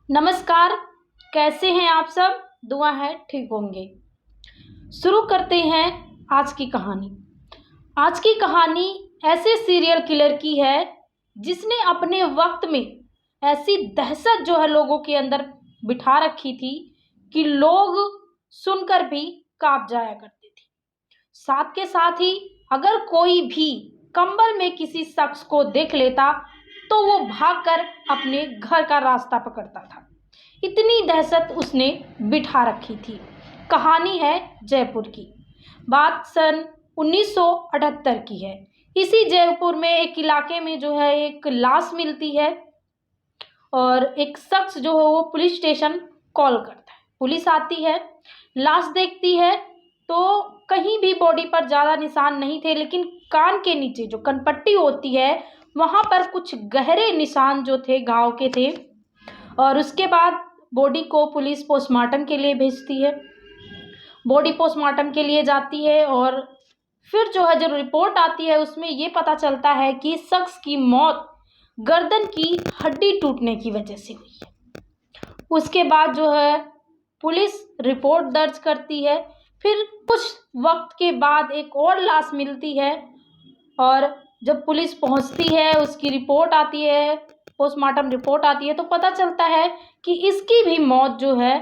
नमस्कार। कैसे हैं आप सब? दुआ है ठीक होंगे। शुरू करते हैं आज की कहानी। आज की कहानी ऐसे सीरियल किलर की है जिसने अपने वक्त में ऐसी दहशत जो है लोगों के अंदर बिठा रखी थी कि लोग सुनकर भी कांप जाया करते थे। साथ के साथ ही अगर कोई भी कंबल में किसी शख्स को देख लेता तो वो भागकर अपने घर का रास्ता पकड़ता था। इतनी दहशत उसने बिठा रखी थी। कहानी है जयपुर की। बात सन 1978 की है। इसी जयपुर में एक इलाके में जो है एक लाश मिलती है और एक शख्स जो है वो पुलिस स्टेशन कॉल करता है। पुलिस आती है, लाश देखती है तो कहीं भी बॉडी पर ज़्यादा निशान नहीं थे, लेकिन कान के नीचे जो कनपट्टी होती है वहाँ पर कुछ गहरे निशान जो थे घाव के थे। और उसके बाद बॉडी को पुलिस पोस्टमार्टम के लिए भेजती है। बॉडी पोस्टमार्टम के लिए जाती है और फिर जो है जो रिपोर्ट आती है उसमें ये पता चलता है कि शख्स की मौत गर्दन की हड्डी टूटने की वजह से हुई है। उसके बाद जो है पुलिस रिपोर्ट दर्ज करती है। फिर कुछ वक्त के बाद एक और लाश मिलती है और जब पुलिस पहुंचती है, उसकी रिपोर्ट आती है, पोस्टमार्टम रिपोर्ट आती है तो पता चलता है कि इसकी भी मौत जो है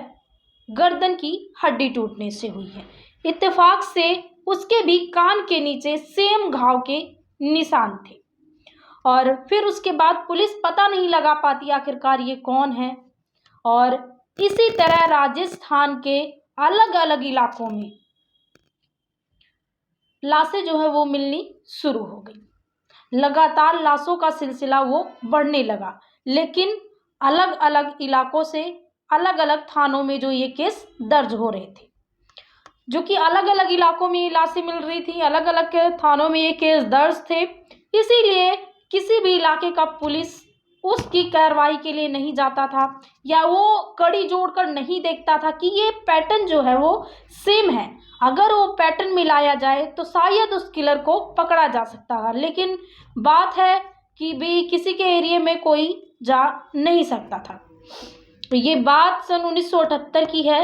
गर्दन की हड्डी टूटने से हुई है। इत्तेफाक से उसके भी कान के नीचे सेम घाव के निशान थे। और फिर उसके बाद पुलिस पता नहीं लगा पाती आखिरकार ये कौन है। और इसी तरह राजस्थान के अलग अलग इलाकों में लाशें जो है वो मिलनी शुरू हो गई। लगातार लाशों का सिलसिला वो बढ़ने लगा, लेकिन अलग अलग इलाकों से अलग अलग थानों में जो ये केस दर्ज हो रहे थे, जो कि अलग अलग इलाकों में लाशें मिल रही थी, अलग अलग थानों में ये केस दर्ज थे। इसीलिए किसी भी इलाके का पुलिस उसकी कार्रवाई के लिए नहीं जाता था या वो कड़ी जोड़कर नहीं देखता था कि ये पैटर्न जो है वो सेम है। अगर वो पैटर्न मिलाया जाए तो शायद उस किलर को पकड़ा जा सकता है, लेकिन बात है कि भी किसी के एरिया में कोई जा नहीं सकता था। ये बात सन 1978 की है,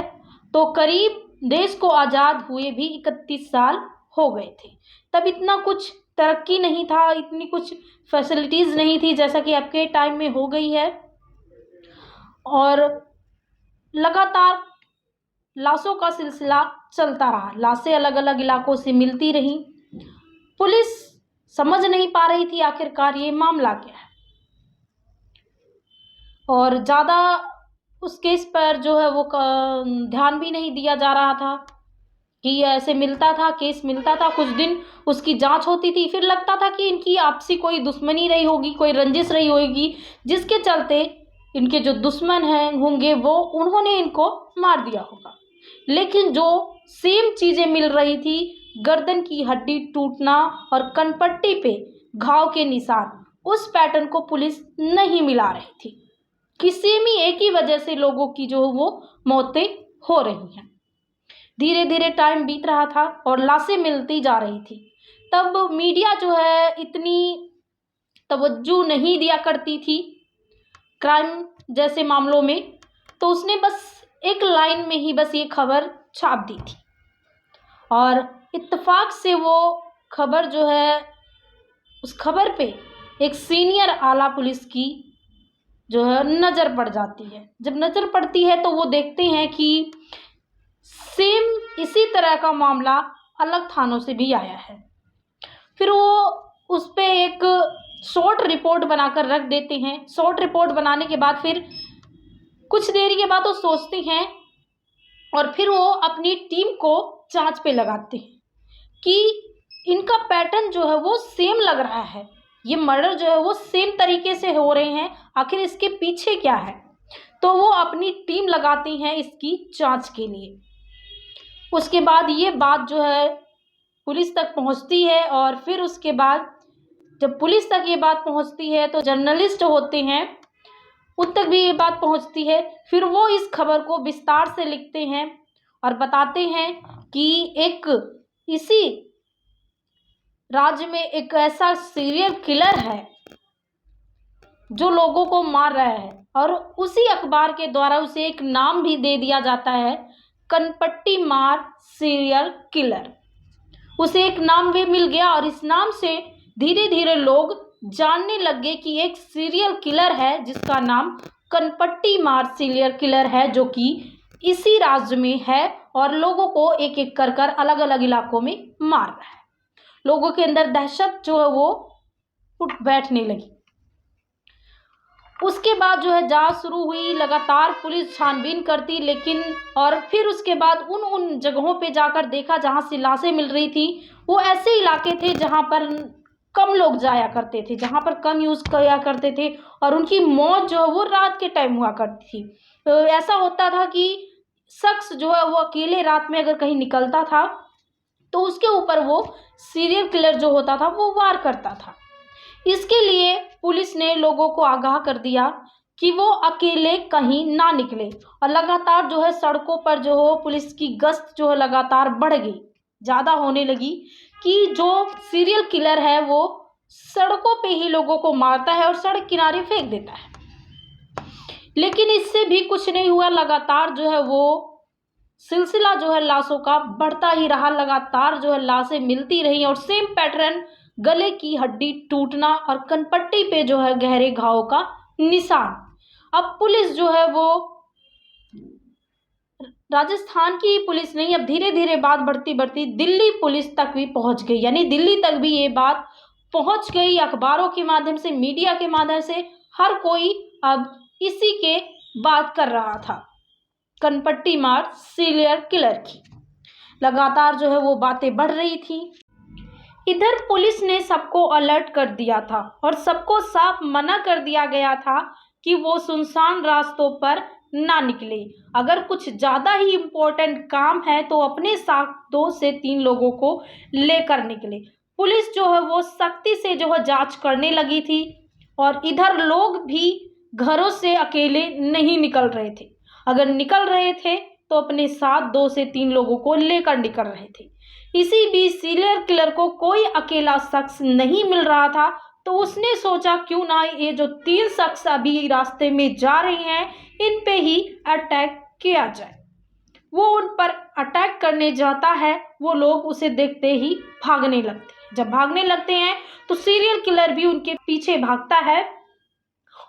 तो करीब देश को आज़ाद हुए भी 31 साल हो गए थे। तब इतना कुछ तरक्की नहीं था, इतनी कुछ फैसिलिटीज़ नहीं थी जैसा कि आपके टाइम में हो गई है। और लगातार लाशों का सिलसिला चलता रहा, लाशें अलग अलग इलाकों से मिलती रहीं। पुलिस समझ नहीं पा रही थी आखिरकार ये मामला क्या है, और ज़्यादा उस केस पर जो है वो ध्यान भी नहीं दिया जा रहा था कि ऐसे मिलता था, केस मिलता था, कुछ दिन उसकी जांच होती थी, फिर लगता था कि इनकी आपसी कोई दुश्मनी रही होगी, कोई रंजिश रही होगी, जिसके चलते इनके जो दुश्मन हैं होंगे वो उन्होंने इनको मार दिया होगा। लेकिन जो सेम चीज़ें मिल रही थी, गर्दन की हड्डी टूटना और कनपट्टी पे घाव के निशान, उस पैटर्न को पुलिस नहीं मिला रही थी कि सेम ही एक ही वजह से लोगों की जो वो मौतें हो रही हैं। धीरे धीरे टाइम बीत रहा था और लाशें मिलती जा रही थी। तब मीडिया जो है इतनी तवज्जो नहीं दिया करती थी क्राइम जैसे मामलों में, तो उसने बस एक लाइन में ही बस ये खबर छाप दी थी। और इत्तेफाक से वो खबर जो है, उस खबर पे एक सीनियर आला पुलिस की जो है नज़र पड़ जाती है। जब नज़र पड़ती है तो वो देखते हैं कि सेम इसी तरह का मामला अलग थानों से भी आया है। फिर वो उस पर एक शॉर्ट रिपोर्ट बनाकर रख देते हैं। शॉर्ट रिपोर्ट बनाने के बाद फिर कुछ देर के बाद वो सोचते हैं और फिर वो अपनी टीम को जांच पे लगाते हैं कि इनका पैटर्न जो है वो सेम लग रहा है, ये मर्डर जो है वो सेम तरीके से हो रहे हैं, आखिर इसके पीछे क्या है। तो वो अपनी टीम लगाते हैं इसकी जांच के लिए। उसके बाद ये बात जो है पुलिस तक पहुंचती है और फिर उसके बाद जब पुलिस तक ये बात पहुंचती है तो जर्नलिस्ट होते हैं उन तक भी ये बात पहुंचती है। फिर वो इस खबर को विस्तार से लिखते हैं और बताते हैं कि एक इसी राज्य में एक ऐसा सीरियल किलर है जो लोगों को मार रहा है, और उसी अखबार के द्वारा उसे एक नाम भी दे दिया जाता है, कनपट्टी मार सीरियल किलर। उसे एक नाम भी मिल गया और इस नाम से धीरे धीरे लोग जानने लगे कि एक सीरियल किलर है जिसका नाम कनपट्टी मार सीरियल किलर है, जो कि इसी राज्य में है और लोगों को एक एक कर कर अलग अलग इलाकों में मार रहा है। लोगों के अंदर दहशत जो है वो उठ बैठने लगी। उसके बाद जो है जांच शुरू हुई, लगातार पुलिस छानबीन करती, लेकिन और फिर उसके बाद उन जगहों पे जाकर देखा जहां से लाशें मिल रही थी, वो ऐसे इलाके थे जहां पर कम लोग जाया करते थे, जहां पर कम यूज़ किया करते थे, और उनकी मौत जो है वो रात के टाइम हुआ करती थी। तो ऐसा होता था कि शख्स जो है वो अकेले रात में अगर कहीं निकलता था तो उसके ऊपर वो सीरियल किलर जो होता था वो वार करता था। इसके लिए पुलिस ने लोगों को आगाह कर दिया कि वो अकेले कहीं ना निकले, और लगातार जो है सड़कों पर जो हो पुलिस की गश्त जो है लगातार बढ़ गई, ज़्यादा होने लगी कि जो सीरियल किलर है वो सड़कों पे ही लोगों को मारता है और सड़क किनारे फेंक देता है। लेकिन इससे भी कुछ नहीं हुआ, लगातार जो है वो सिलसिला जो है लाशों का बढ़ता ही रहा, लगातार जो है लाशें मिलती रही और सेम पैटर्न, गले की हड्डी टूटना और कनपट्टी पे जो है गहरे घाव का निशान। अब पुलिस जो है वो राजस्थान की पुलिस नहीं, अब धीरे धीरे बात बढ़ती बढ़ती दिल्ली पुलिस तक भी पहुंच गई, यानी दिल्ली तक भी ये बात पहुंच गई। अखबारों के माध्यम से, मीडिया के माध्यम से हर कोई अब इसी के बात कर रहा था, कनपट्टी मार सीरियल किलर की। लगातार जो है वो बातें बढ़ रही थी। इधर पुलिस ने सबको अलर्ट कर दिया था और सबको साफ मना कर दिया गया था कि वो सुनसान रास्तों पर ना निकले। अगर कुछ ज़्यादा ही इम्पोर्टेंट काम है तो अपने साथ 2 से 3 लोगों को लेकर निकले। पुलिस जो है वो सख्ती से जो है जांच करने लगी थी, और इधर लोग भी घरों से अकेले नहीं निकल रहे थे। अगर निकल रहे थे तो अपने साथ 2 से 3 लोगों को लेकर निकल रहे थे। इसी बीच सीरियल किलर को कोई अकेला शख्स नहीं मिल रहा था, तो उसने सोचा क्यों ना ये जो 3 शख्स अभी रास्ते में जा रहे हैं इन पे ही अटैक किया जाए। वो उन पर अटैक करने जाता है, वो लोग उसे देखते ही भागने लगते हैं। जब भागने लगते हैं तो सीरियल किलर भी उनके पीछे भागता है,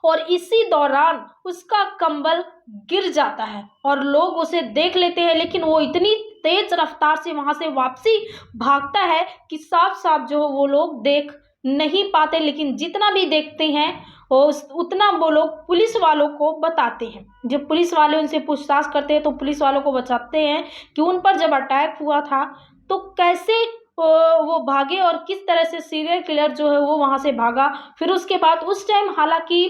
और इसी दौरान उसका कंबल गिर जाता है और लोग उसे देख लेते हैं, लेकिन वो इतनी तेज रफ्तार से वहां से वापसी भागता है कि साफ साफ जो वो लोग देख नहीं पाते, लेकिन जितना भी देखते हैं उतना वो लोग पुलिस वालों को बताते हैं। जब पुलिस वाले उनसे पूछताछ करते हैं तो पुलिस वालों को बताते हैं कि उन पर जब अटैक हुआ था तो कैसे वो भागे और किस तरह से सीरियल किलर जो है वो वहाँ से भागा। फिर उसके बाद उस टाइम हालांकि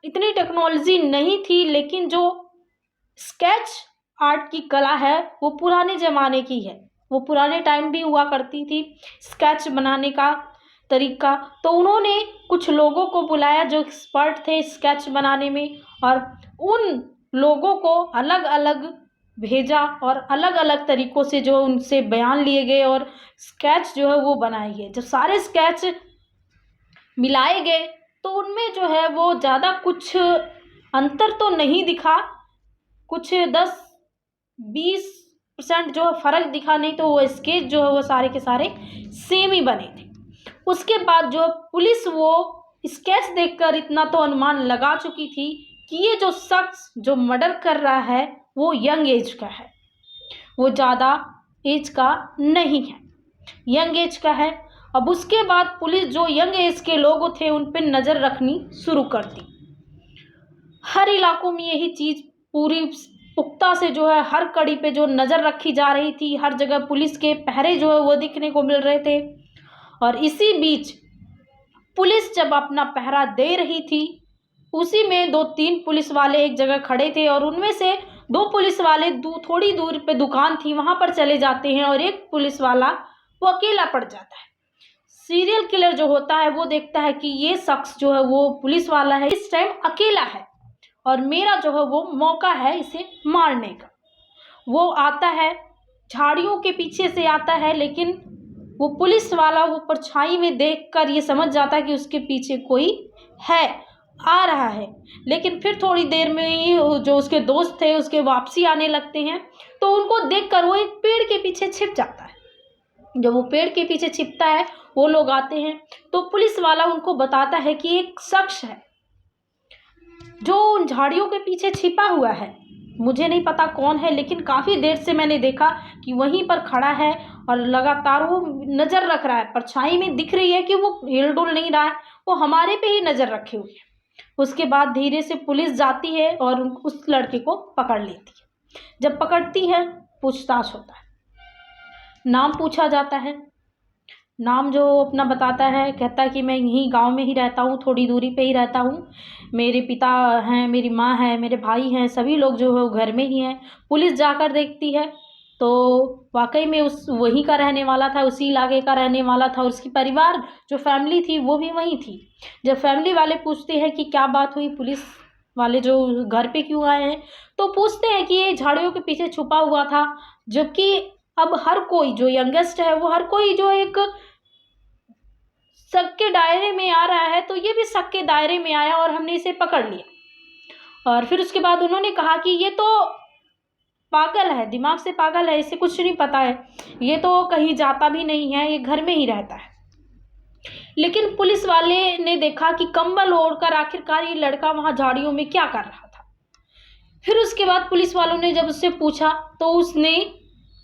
इतनी टेक्नोलॉजी नहीं थी, लेकिन जो स्केच आर्ट की कला है वो पुराने ज़माने की है, वो पुराने टाइम भी हुआ करती थी स्केच बनाने का तरीका। तो उन्होंने कुछ लोगों को बुलाया जो एक्सपर्ट थे स्केच बनाने में, और उन लोगों को अलग अलग भेजा और अलग अलग तरीक़ों से जो उनसे बयान लिए गए और स्केच जो है वो बनाए गए। जब सारे स्केच मिलाए गए तो उनमें जो है वो ज़्यादा कुछ अंतर तो नहीं दिखा, कुछ 10-20% जो फ़र्क दिखा, नहीं तो वो स्केच जो है वो सारे के सारे सेम ही बने थे। उसके बाद जो पुलिस वो स्केच देखकर इतना तो अनुमान लगा चुकी थी कि ये जो शख्स जो मर्डर कर रहा है वो यंग एज का है, वो ज़्यादा एज का नहीं है, यंग एज का है। अब उसके बाद पुलिस जो यंग एज के लोग थे उन पर नज़र रखनी शुरू कर दी। हर इलाकों में यही चीज़ पूरी पुख्ता से जो है हर कड़ी पे जो नज़र रखी जा रही थी, हर जगह पुलिस के पहरे जो है वो दिखने को मिल रहे थे। और इसी बीच पुलिस जब अपना पहरा दे रही थी उसी में 2-3 पुलिस वाले एक जगह खड़े थे, और उनमें से 2 पुलिस वाले थोड़ी दूर पे दुकान थी वहाँ पर चले जाते हैं, और एक पुलिस वाला वो अकेला पड़ जाता है। सीरियल किलर जो होता है वो देखता है कि ये शख्स जो है वो पुलिस वाला है, इस टाइम अकेला है और मेरा जो है वो मौका है इसे मारने का। वो आता है, झाड़ियों के पीछे से आता है, लेकिन वो पुलिस वाला वो परछाई में देखकर ये समझ जाता है कि उसके पीछे कोई है, आ रहा है, लेकिन फिर थोड़ी देर में ही जो उसके दोस्त थे उसके वापसी आने लगते हैं, तो उनको देखकर वो एक पेड़ के पीछे छिप जाता है। जब वो पेड़ के पीछे छिपता है, वो लोग आते हैं, तो पुलिस वाला उनको बताता है कि एक शख्स है जो उन झाड़ियों के पीछे छिपा हुआ है। मुझे नहीं पता कौन है, लेकिन काफ़ी देर से मैंने देखा कि वहीं पर खड़ा है और लगातार वो नज़र रख रहा है। परछाई में दिख रही है कि वो हिल डुल नहीं रहा है, वो हमारे पे ही नज़र रखे हुए है। उसके बाद धीरे से पुलिस जाती है और उस लड़के को पकड़ लेती है। जब पकड़ती है, पूछताछ होता है, नाम पूछा जाता है। नाम जो अपना बताता है, कहता है कि मैं यहीं गांव में ही रहता हूँ, थोड़ी दूरी पे ही रहता हूँ। मेरे पिता हैं, मेरी माँ है, मेरे भाई हैं, सभी लोग जो है वो घर में ही हैं। पुलिस जाकर देखती है तो वाकई में उस वहीं का रहने वाला था, उसी इलाके का रहने वाला था, और उसकी परिवार जो फैमिली थी वो भी वहीं थी। जब फैमिली वाले पूछते हैं कि क्या बात हुई, पुलिस वाले जो घर पे क्यों आए हैं, तो पूछते हैं कि ये झाड़ियों के पीछे छुपा हुआ था। जबकि अब हर कोई जो यंगेस्ट है, वो हर कोई जो एक शक के दायरे में आ रहा है, तो ये भी शक के दायरे में आया और हमने इसे पकड़ लिया। और फिर उसके बाद उन्होंने कहा कि ये तो पागल है, दिमाग से पागल है, इसे कुछ नहीं पता है, ये तो कहीं जाता भी नहीं है, ये घर में ही रहता है। लेकिन पुलिस वाले ने देखा कि कंबल ओढ़कर आखिरकार ये लड़का वहां झाड़ियों में क्या कर रहा था। फिर उसके बाद पुलिस वालों ने जब उससे पूछा, तो उसने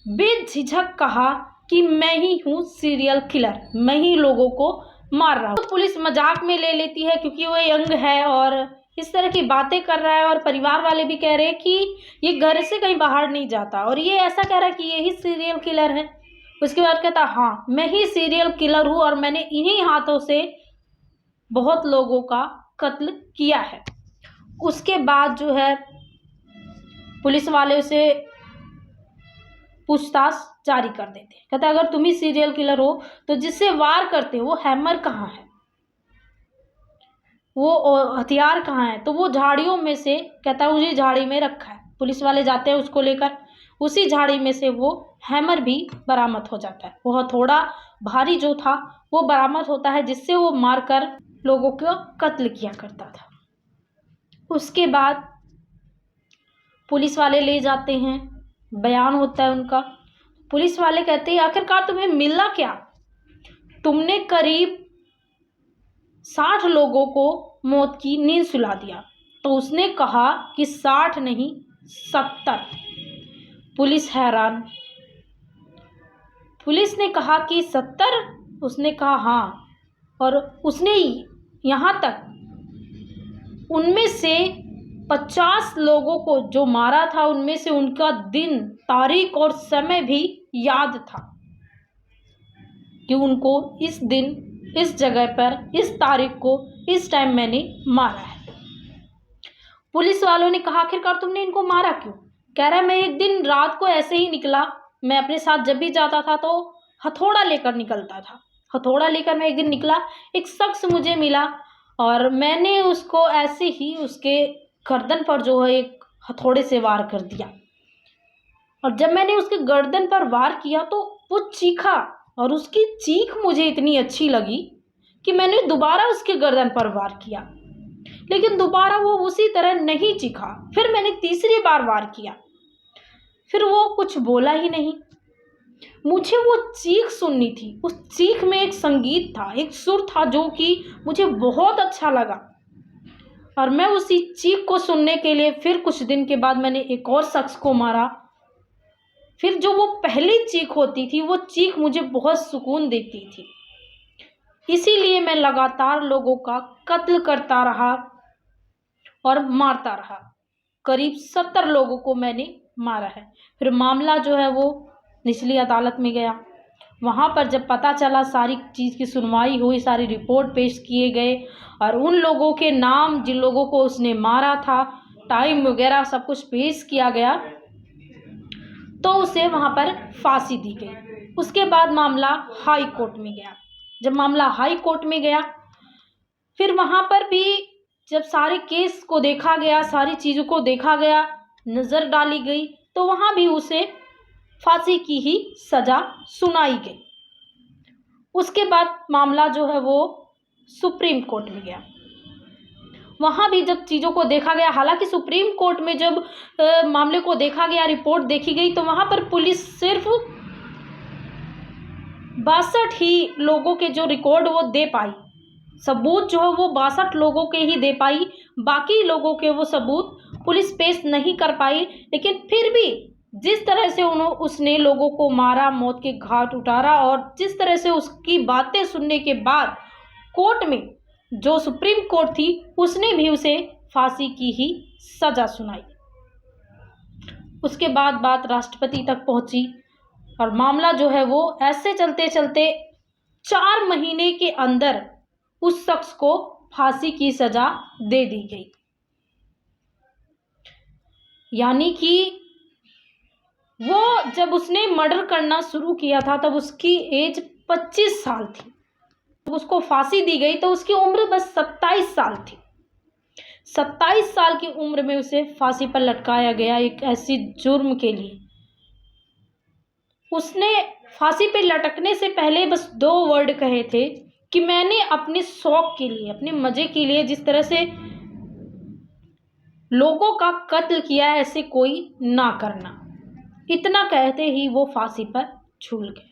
बेझिझक कहा कि मैं ही हूँ सीरियल किलर, मैं ही लोगों को मार रहा हूँ। तो पुलिस मजाक में ले लेती है क्योंकि वो यंग है और इस तरह की बातें कर रहा है, और परिवार वाले भी कह रहे हैं कि ये घर से कहीं बाहर नहीं जाता, और ये ऐसा कह रहा है कि ये ही सीरियल किलर है। उसके बाद कहता, हाँ मैं ही सीरियल किलर हूँ और मैंने इन्हीं हाथों से बहुत लोगों का कत्ल किया है। उसके बाद जो है पुलिस वाले उसे पूछताछ जारी कर देते हैं। कहता है अगर तुम ही सीरियल किलर हो तो जिससे वार करते हो वो हैमर कहाँ है, वो हथियार कहाँ है? तो वो झाड़ियों में से, कहता है उसी झाड़ी में रखा है। पुलिस वाले जाते हैं उसको लेकर, उसी झाड़ी में से वो हैमर भी बरामद हो जाता है। वो हथौड़ा भारी जो था वो बरामद होता है, जिससे वो मारकर लोगों को कत्ल किया करता था। उसके बाद पुलिस वाले ले जाते हैं, बयान होता है उनका। पुलिस वाले कहते हैं आखिरकार तुम्हें मिला क्या? तुमने करीब 60 लोगों को मौत की नींद सुला दिया। तो उसने कहा कि 60 नहीं 70। पुलिस हैरान। पुलिस ने कहा कि 70? उसने कहा हाँ। और उसने यहाँ तक उनमें से 50 लोगों को जो मारा था, उनमें से उनका दिन, तारीख और समय भी याद था कि उनको इस दिन, इस जगह पर, इस तारीख को, इस टाइम मैंने मारा है। पुलिस वालों ने कहा आखिरकार तुमने इनको मारा क्यों? कह रहा है मैं एक दिन रात को ऐसे ही निकला, मैं अपने साथ जब भी जाता था तो हथौड़ा लेकर निकलता था। हथौड़ा लेकर मैं एक दिन निकला, एक शख्स मुझे मिला और मैंने उसको ऐसे ही उसके गर्दन पर जो है एक हथौड़े से वार कर दिया। और जब मैंने उसके गर्दन पर वार किया तो वो चीखा, और उसकी चीख मुझे इतनी अच्छी लगी कि मैंने दोबारा उसके गर्दन पर वार किया, लेकिन दोबारा वो उसी तरह नहीं चीखा। फिर मैंने तीसरी बार वार किया, फिर वो कुछ बोला ही नहीं। मुझे वो चीख सुननी थी। उस चीख में एक संगीत था, एक सुर था जो कि मुझे बहुत अच्छा लगा, और मैं उसी चीख को सुनने के लिए फिर कुछ दिन के बाद मैंने एक और शख्स को मारा। फिर जो वो पहली चीख होती थी, वो चीख मुझे बहुत सुकून देती थी। इसीलिए मैं लगातार लोगों का कत्ल करता रहा और मारता रहा। करीब 70 लोगों को मैंने मारा है। फिर मामला जो है वो निचली अदालत में गया। वहाँ पर जब पता चला, सारी चीज़ की सुनवाई हुई, सारी रिपोर्ट पेश किए गए और उन लोगों के नाम जिन लोगों को उसने मारा था, टाइम वगैरह सब कुछ पेश किया गया, तो उसे वहाँ पर फांसी दी गई। उसके बाद मामला हाई कोर्ट में गया। जब मामला हाई कोर्ट में गया, फिर वहाँ पर भी जब सारे केस को देखा गया, सारी चीज़ों को देखा गया, नज़र डाली गई, तो वहाँ भी उसे फांसी की ही सज़ा सुनाई गई। उसके बाद मामला जो है वो सुप्रीम कोर्ट में गया। वहाँ भी जब चीज़ों को देखा गया, हालांकि सुप्रीम कोर्ट में जब मामले को देखा गया, रिपोर्ट देखी गई, तो वहाँ पर पुलिस सिर्फ 62 ही लोगों के जो रिकॉर्ड वो दे पाई, सबूत जो है वो 62 लोगों के ही दे पाई, बाकी लोगों के वो सबूत पुलिस पेश नहीं कर पाई। लेकिन फिर भी जिस तरह से उसने लोगों को मारा, मौत के घाट उतारा, और जिस तरह से उसकी बातें सुनने के बाद कोर्ट में जो सुप्रीम कोर्ट थी उसने भी उसे फांसी की ही सजा सुनाई। उसके बाद बात राष्ट्रपति तक पहुंची और मामला जो है वो ऐसे चलते चलते 4 महीने के अंदर उस शख्स को फांसी की सजा दे दी गई। यानी कि वो जब उसने मर्डर करना शुरू किया था तब उसकी एज 25 साल थी, जब उसको फांसी दी गई तो उसकी उम्र बस 27 साल थी। 27 साल की उम्र में उसे फांसी पर लटकाया गया एक ऐसी जुर्म के लिए। उसने फांसी पे लटकने से पहले बस 2 वर्ड कहे थे कि मैंने अपने शौक के लिए, अपने मजे के लिए जिस तरह से लोगों का कत्ल किया है ऐसे कोई ना करना। इतना कहते ही वो फांसी पर झूल गया।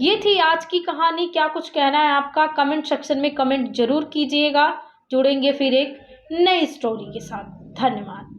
ये थी आज की कहानी। क्या कुछ कहना है आपका? कमेंट सेक्शन में कमेंट जरूर कीजिएगा। जुड़ेंगे फिर एक नई स्टोरी के साथ। धन्यवाद।